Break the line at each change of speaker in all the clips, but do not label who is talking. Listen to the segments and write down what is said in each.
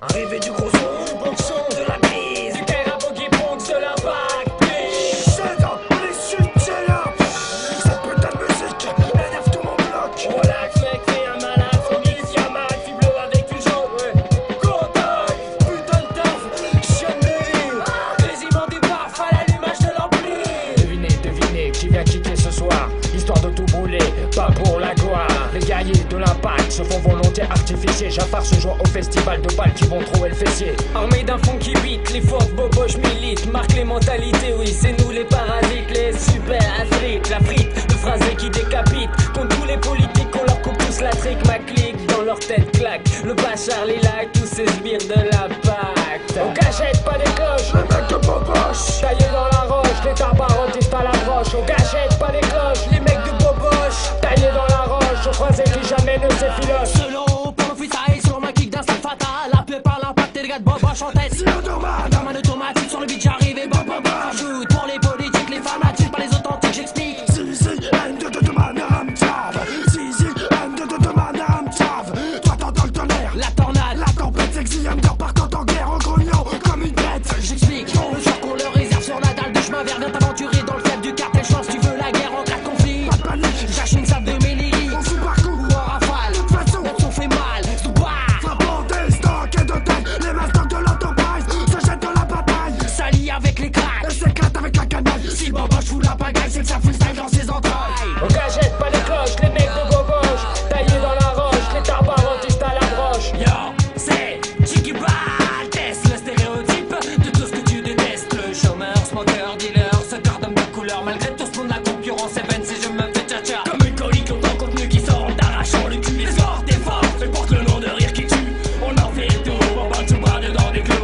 Arrivé du gros son, du bon son, de la bise, du Kaira Boogie Bronx, de la vague, please.
C'est dans les chutes, c'est là. Cette putain de musique énerve tout mon bloc.
Relax mec, t'es un malade, son mix Yamal, fille bleue avec une jaune, ouais. Contact, putain de taf, chaîne de vie. Quasiment des baffes à l'allumage de l'ampli. Devinez qui vient kicker ce soir, histoire de tout brûler, pas pour la gloire. Les guerriers de l'impact se font volontiers artificier. J'appars ce jour au festival de balles qui vont trouver le fessier. Armés d'un fond qui beat, les forces boboches militent, marquent les mentalités, oui c'est nous les parasites, les super athlètes. La frite, le phrasé qui décapite, contre tous les politiques on leur coupe tous la trique. Ma clique dans leur tête claque, le bachar, les lacs, tous ces sbires de l'impact. On cachette pas les cloches,
Le mec de Boboche.
taillés dans la roche, les tarbarotistes à la broche. On cachette pas les cloches, les mecs de boboche, taillés dans la roche, on croisait qui jamais ne s'effiloche.
Solo, pour le freestyle, sur ma kick d'un style fatal. Appelé par l'impact et le gars de Boboche en tête. Comme un automatique sur le beat, j'arrive et bam bam bam. Shoot pour les politiques, les fanatiques, pas les authentiques, j'explique.
Si, N de madame Tchave. Si, N de madame Tchave. Toi t'entends le tonnerre,
La tornade,
la tempête sexy, Hamder partant en guerre en grognant comme une bête.
j'explique. Le jour qu'on le réserve sur la dalle de chemin vert, viens t'aventurer dans le cadre du cartel. Je pense tu veux la guerre en cas de conflit.
Pas de panique,
J'achète ça de mes lyriques.
on fout par coup.
Ou en rafale,
De toute façon,
notre son fait mal. Zouba,
frappant des stocks et de tête, les masters de l'enterprise se jettent dans la bataille
s'allie avec les cracks.
et s'éclatent avec la canaille.
Si Boboche fout la pagaille, c'est que ça freestyle dans ses entrailles.
On cachette pas les cloches, les mecs de boboche, taillés dans la roche, les tarbarotistes à la broche.
Yo, c'est Chicky Baltes, le stéréotype de tout ce que tu détestes. Le chômeur, smoker, dealer, ce cordon de couleur. Malgré tout ce monde, la concurrence est vaine si je me fais tcha-tcha. Comme une colique, autant contenu qui sort en t'arrachant le cul. Les sorts des forces, et porte le nom de rire qui tue. On en fait le tour, on bat tout bras dedans des clous.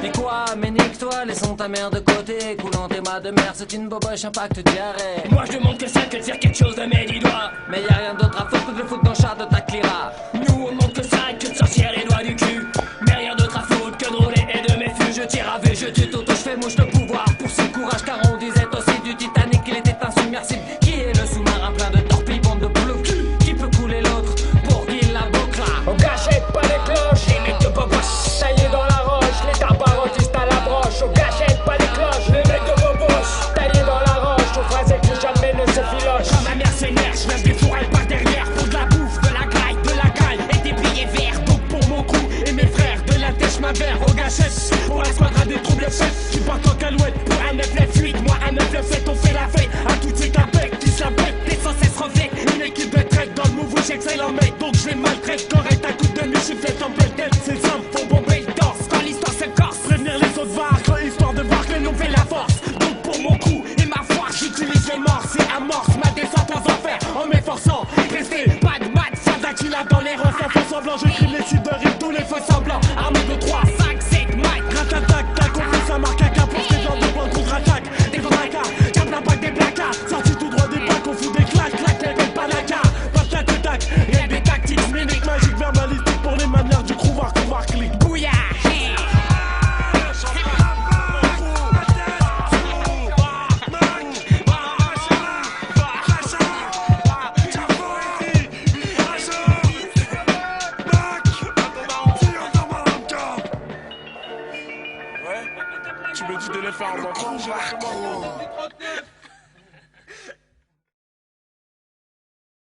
Et quoi, mais nique-toi, laissons ta mère de côté. Coulant tes mâts de mer, c'est une boboche, impact diarrhée.
Moi je demande que ça, que de faire quelque chose de mes 10 doigts.
Mais y'a rien d'autre à foutre que de le foutre dans le char de ta clira.
Nous on demande que ça, que de sortir les doigts du cul. Mais rien d'autre à foutre que de rouler et de mes fûts. Je tire à vue, je tue tout, je fais mouche de pouvoir. Pour son courage, car on disait aussi du Titanic qu'il était insubmersible. Qui est le sous-marin plein de torpilles, bande de ploucs? Qui peut couler l'autre pour qu'il la boucle? On cachette pas les cloches, les mecs de boboche, taillés dans la roche, les tarbarotistes à la broche. On cachette pas les cloches, les mecs de boboche, taillés dans la roche, on phrasait que jamais ne s'effiloche.
Comme un mercenaire, je lâche des fourrelles par derrière. Pour de la bouffe, de la graille et des billets verts. Donc pour mon crew et mes frères, de la tèche ma verre aux gâchettes. Pour la squadra des troubles faits, tu pars en calouette. Pour un 998, moi un 997, on fait la fête. À toutes ces capettes qui se la bêtent, des sans cesse revêtent. Une équipe de traite dans le move où j'excelle en mec. Donc je les maltraite correct à coup de mi-chiffrette en pleine tête. C'est simple, faut bomber le torse. Quand l'histoire se corse, prévenir les autres varques, histoire de voir que le nom fait la force. Donc pour mon crew et ma foi, j'utilise les morts, c'est amorce ma défense.